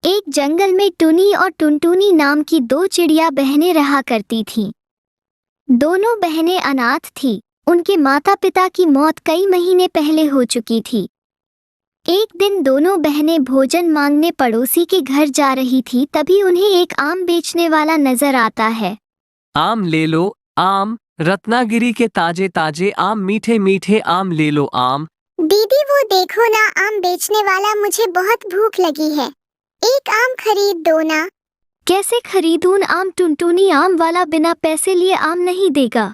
एक जंगल में टुनी और टुनटुनी नाम की दो चिड़िया बहनें रहा करती थीं। दोनों बहनें अनाथ थीं। उनके माता पिता की मौत कई महीने पहले हो चुकी थी। एक दिन दोनों बहनें भोजन मांगने पड़ोसी के घर जा रही थी, तभी उन्हें एक आम बेचने वाला नजर आता है। आम ले लो आम, रत्नागिरी के ताजे ताजे आम, मीठे मीठे आम ले लो आम। दीदी वो देखो ना, आम बेचने वाला, मुझे बहुत भूख लगी है, एक आम खरीद दो ना। कैसे खरीदूं आम? टुनटुनी आम वाला बिना पैसे लिए आम नहीं देगा।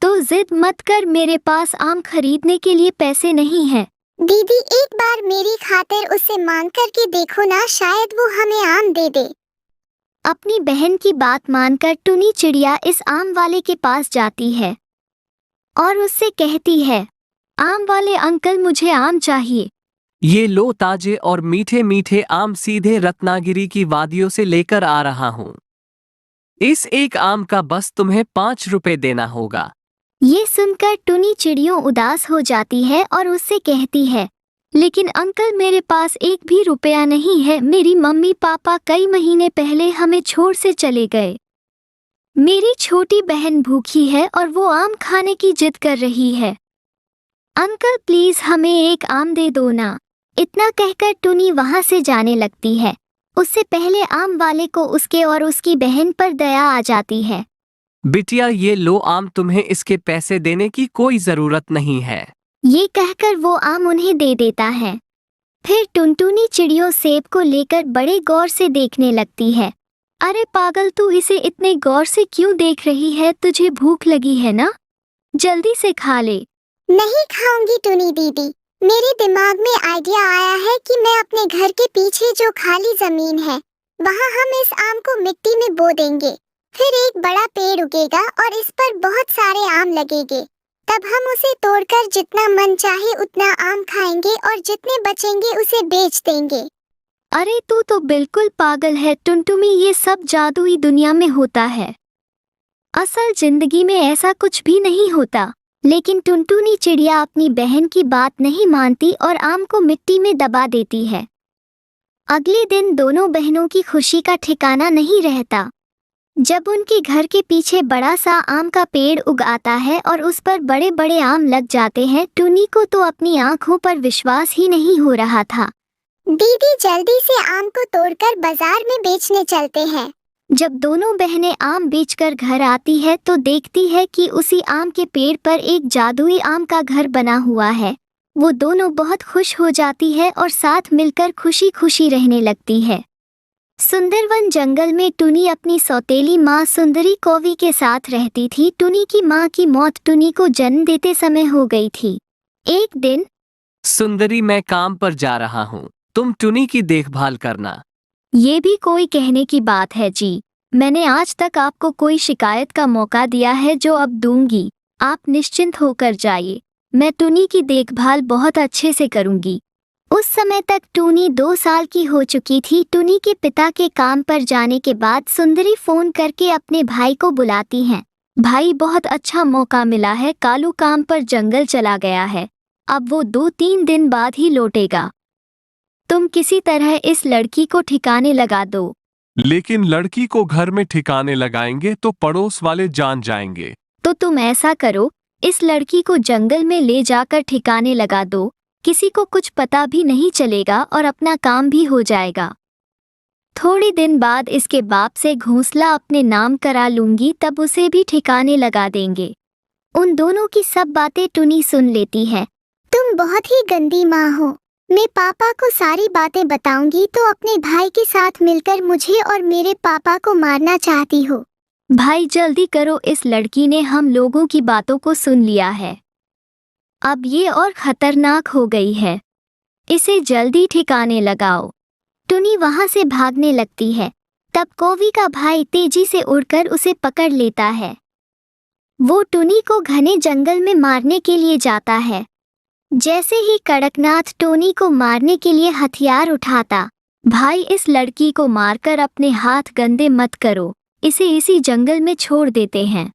तो जिद मत कर, मेरे पास आम खरीदने के लिए पैसे नहीं है। दीदी एक बार मेरी खातिर उससे मांग करके देखो ना, शायद वो हमें आम दे दे। अपनी बहन की बात मानकर टुनी चिड़िया इस आम वाले के पास जाती है और उससे कहती है, आम वाले अंकल, मुझे आम चाहिए। ये लो ताजे और मीठे मीठे आम, सीधे रत्नागिरी की वादियों से लेकर आ रहा हूँ। इस एक आम का बस तुम्हें 5 रुपए देना होगा। ये सुनकर टुनी चिड़ियों उदास हो जाती है और उससे कहती है, लेकिन अंकल, मेरे पास एक भी रुपया नहीं है। मेरी मम्मी पापा कई महीने पहले हमें छोड़ से चले गए। मेरी छोटी बहन भूखी है और वो आम खाने की जिद कर रही है। अंकल प्लीज हमें एक आम दे दो ना। इतना कहकर टुनी वहां से जाने लगती है। उससे पहले आम वाले को उसके और उसकी बहन पर दया आ जाती है। बिटिया ये लो आम, तुम्हें इसके पैसे देने की कोई जरूरत नहीं है। ये कहकर वो आम उन्हें दे देता है। फिर टुनटुनी चिड़ियों सेब को लेकर बड़े गौर से देखने लगती है। अरे पागल, तू इसे इतने गौर से क्यों देख रही है? तुझे भूख लगी है ना? जल्दी से खा ले। नहीं खाऊंगी टुनी दीदी, मेरे दिमाग में आइडिया आया है कि मैं अपने घर के पीछे जो खाली जमीन है वहाँ हम इस आम को मिट्टी में बो देंगे, फिर एक बड़ा पेड़ उगेगा और इस पर बहुत सारे आम लगेंगे। तब हम उसे तोड़कर जितना मन चाहे उतना आम खाएंगे और जितने बचेंगे उसे बेच देंगे। अरे तू तो बिल्कुल पागल है टुनटुनी, ये सब जादुई दुनिया में होता है। असल जिंदगी में ऐसा कुछ भी नहीं होता। लेकिन टुनटुनी चिड़िया अपनी बहन की बात नहीं मानती और आम को मिट्टी में दबा देती है। अगले दिन दोनों बहनों की खुशी का ठिकाना नहीं रहता। जब उनके घर के पीछे बड़ा सा आम का पेड़ उग आता है और उस पर बड़े बड़े आम लग जाते हैं, टुनी को तो अपनी आंखों पर विश्वास ही नहीं हो रहा था। दीदी जल्दी से आम को तोड़कर बाजार में बेचने चलते हैं। जब दोनों बहनें आम बेचकर घर आती है तो देखती है कि उसी आम के पेड़ पर एक जादुई आम का घर बना हुआ है। वो दोनों बहुत खुश हो जाती है और साथ मिलकर खुशी खुशी रहने लगती है। सुंदरवन जंगल में टुनी अपनी सौतेली माँ सुंदरी कौवी के साथ रहती थी। टुनी की माँ की मौत टुनी को जन्म देते समय हो गई थी। एक दिन, सुंदरी मैं काम पर जा रहा हूँ, तुम टुनी की देखभाल करना। ये भी कोई कहने की बात है जी। मैंने आज तक आपको कोई शिकायत का मौका दिया है जो अब दूंगी। आप निश्चिंत होकर जाइए, मैं टुनी की देखभाल बहुत अच्छे से करूंगी। उस समय तक टुनी 2 साल की हो चुकी थी। टुनी के पिता के काम पर जाने के बाद सुंदरी फोन करके अपने भाई को बुलाती हैं। भाई, बहुत अच्छा मौका मिला है, कालू काम पर जंगल चला गया है। अब वो 2-3 दिन बाद ही लौटेगा। तुम किसी तरह इस लड़की को ठिकाने लगा दो। लेकिन लड़की को घर में ठिकाने लगाएंगे तो पड़ोस वाले जान जाएंगे। तो तुम ऐसा करो, इस लड़की को जंगल में ले जाकर ठिकाने लगा दो। किसी को कुछ पता भी नहीं चलेगा और अपना काम भी हो जाएगा। थोड़े दिन बाद इसके बाप से घोंसला अपने नाम करा लूंगी, तब उसे भी ठिकाने लगा देंगे। उन दोनों की सब बातें टुनी सुन लेती है। तुम बहुत ही गंदी माँ हो। मैं पापा को सारी बातें बताऊंगी तो अपने भाई के साथ मिलकर मुझे और मेरे पापा को मारना चाहती हो। भाई जल्दी करो, इस लड़की ने हम लोगों की बातों को सुन लिया है। अब ये और खतरनाक हो गई है। इसे जल्दी ठिकाने लगाओ। टुनी वहां से भागने लगती है। तब कौवी का भाई तेजी से उड़कर उसे पकड़ लेता है। वो टुनी को घने जंगल में मारने के लिए जाता है। जैसे ही कड़कनाथ टोनी को मारने के लिए हथियार उठाता, भाई इस लड़की को मारकर अपने हाथ गंदे मत करो, इसे इसी जंगल में छोड़ देते हैं,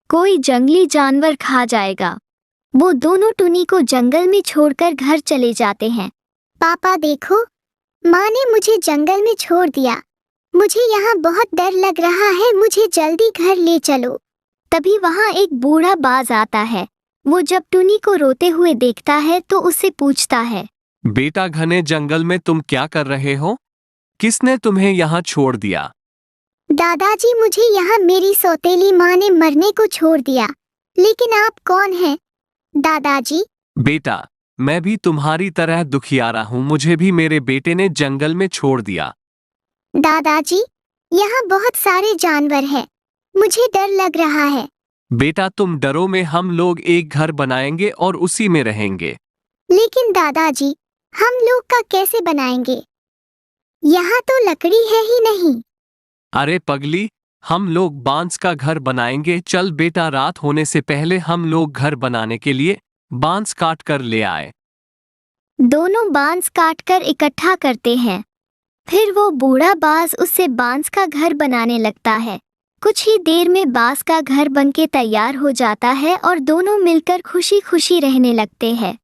कोई जंगली जानवर खा जाएगा। वो दोनों टुनी को जंगल में छोड़कर घर चले जाते हैं। पापा देखो, माँ ने मुझे जंगल में छोड़ दिया। मुझे यहाँ बहुत डर लग रहा है, मुझे जल्दी घर ले चलो। तभी वहाँ एक बूढ़ा बाज आता है। वो जब टुनी को रोते हुए देखता है तो उससे पूछता है, बेटा, घने जंगल में तुम क्या कर रहे हो? किसने तुम्हें यहाँ छोड़ दिया? दादाजी, मुझे यहाँ मेरी सौतेली माँ ने मरने को छोड़ दिया। लेकिन आप कौन हैं दादाजी? बेटा, मैं भी तुम्हारी तरह दुखियारा हूँ। मुझे भी मेरे बेटे ने जंगल में छोड़ दिया। दादाजी, यहाँ बहुत सारे जानवर हैं। मुझे डर लग रहा है। बेटा, तुम डरो में, हम लोग एक घर बनाएंगे और उसी में रहेंगे। लेकिन दादाजी, हम लोग का कैसे बनाएंगे? यहाँ तो लकड़ी है ही नहीं। अरे पगली, हम लोग बांस का घर बनाएंगे। चल बेटा, रात होने से पहले हम लोग घर बनाने के लिए बांस काट कर ले आए। दोनों बांस काटकर इकट्ठा करते हैं। फिर वो बूढ़ा बाज उससे बांस का घर बनाने लगता है। कुछ ही देर में बांस का घर बनके तैयार हो जाता है और दोनों मिलकर खुशी खुशी रहने लगते हैं।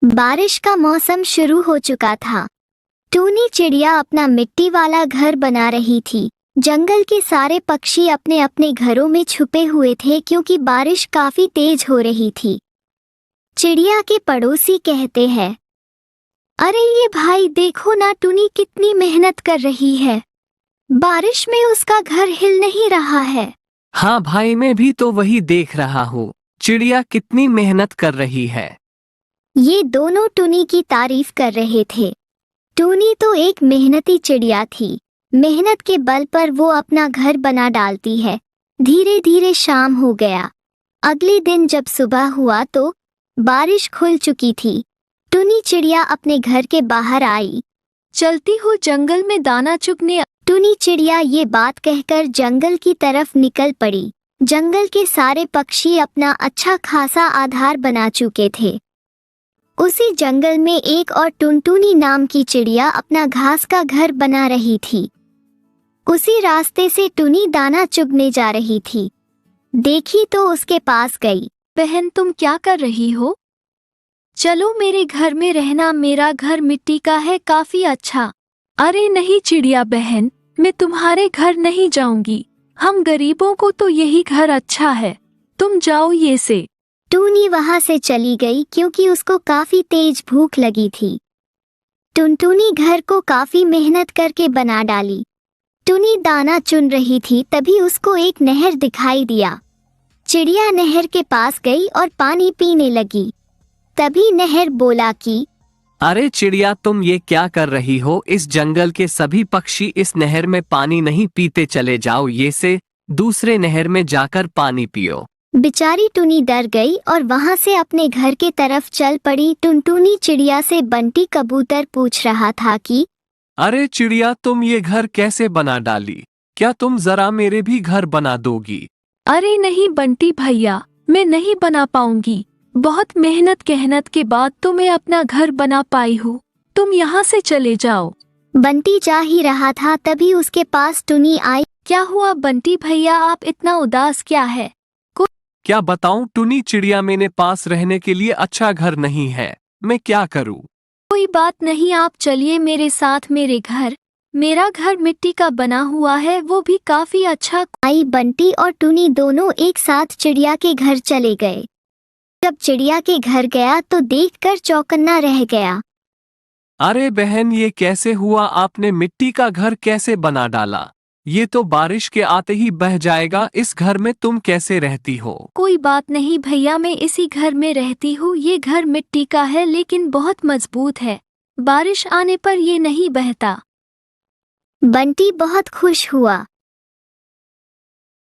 बारिश का मौसम शुरू हो चुका था। टूनी चिड़िया अपना मिट्टी वाला घर बना रही थी। जंगल के सारे पक्षी अपने अपने घरों में छुपे हुए थे क्योंकि बारिश काफी तेज हो रही थी। चिड़िया के पड़ोसी कहते हैं, अरे ये भाई देखो ना, टुनी कितनी मेहनत कर रही है। बारिश में उसका घर हिल नहीं रहा है। हाँ भाई, मैं भी तो वही देख रहा हूँ। चिड़िया कितनी मेहनत कर रही है। ये दोनों टुनी की तारीफ कर रहे थे। टुनी तो एक मेहनती चिड़िया थी। मेहनत के बल पर वो अपना घर बना डालती है। धीरे धीरे शाम हो गया। अगले दिन जब सुबह हुआ तो बारिश खुल चुकी थी। टुनी चिड़िया अपने घर के बाहर आई। चलती हूँ जंगल में दाना चुगने। टुनी चिड़िया ये बात कहकर जंगल की तरफ निकल पड़ी। जंगल के सारे पक्षी अपना अच्छा खासा आधार बना चुके थे। उसी जंगल में एक और टुनटुनी नाम की चिड़िया अपना घास का घर बना रही थी। उसी रास्ते से टुनी दाना चुगने जा रही थी। देखी तो उसके पास गई। बहन, तुम क्या कर रही हो? चलो मेरे घर में रहना, मेरा घर मिट्टी का है, काफी अच्छा। अरे नहीं चिड़िया बहन, मैं तुम्हारे घर नहीं जाऊंगी। हम गरीबों को तो यही घर अच्छा है, तुम जाओ ये से। टूनी वहां से चली गई क्योंकि उसको काफी तेज भूख लगी थी। टुनटुनी घर को काफी मेहनत करके बना डाली। टुनी दाना चुन रही थी, तभी उसको एक नहर दिखाई दिया। चिड़िया नहर के पास गई और पानी पीने लगी। तभी नहर बोला कि अरे चिड़िया, तुम ये क्या कर रही हो? इस जंगल के सभी पक्षी इस नहर में पानी नहीं पीते, चले जाओ ये से दूसरे नहर में जाकर पानी पियो। बेचारी टुनी डर गई और वहां से अपने घर के तरफ चल पड़ी। टुनटुनी चिड़िया से बंटी कबूतर पूछ रहा था कि अरे चिड़िया, तुम ये घर कैसे बना डाली? क्या तुम जरा मेरे भी घर बना दोगी? अरे नहीं बंटी भैया, मैं नहीं बना पाऊंगी। बहुत मेहनत के बाद तो मैं अपना घर बना पाई हूँ। तुम यहाँ से चले जाओ। बंटी जा ही रहा था, तभी उसके पास टुनी आई। क्या हुआ बंटी भैया, आप इतना उदास क्या है? क्या बताऊं टुनी चिड़िया, मेरे पास रहने के लिए अच्छा घर नहीं है, मैं क्या करूं? कोई बात नहीं, आप चलिए मेरे साथ मेरे घर। मेरा घर मिट्टी का बना हुआ है, वो भी काफी अच्छा। आई बंटी और टुनी दोनों एक साथ चिड़िया के घर चले गए। जब चिड़िया के घर गया तो देखकर चौकन्ना रह गया। अरे बहन, ये कैसे हुआ? आपने मिट्टी का घर कैसे बना डाला? ये तो बारिश के आते ही बह जाएगा। इस घर में तुम कैसे रहती हो? कोई बात नहीं भैया, मैं इसी घर में रहती हूँ। ये घर मिट्टी का है लेकिन बहुत मजबूत है, बारिश आने पर ये नहीं बहता। बंटी बहुत खुश हुआ।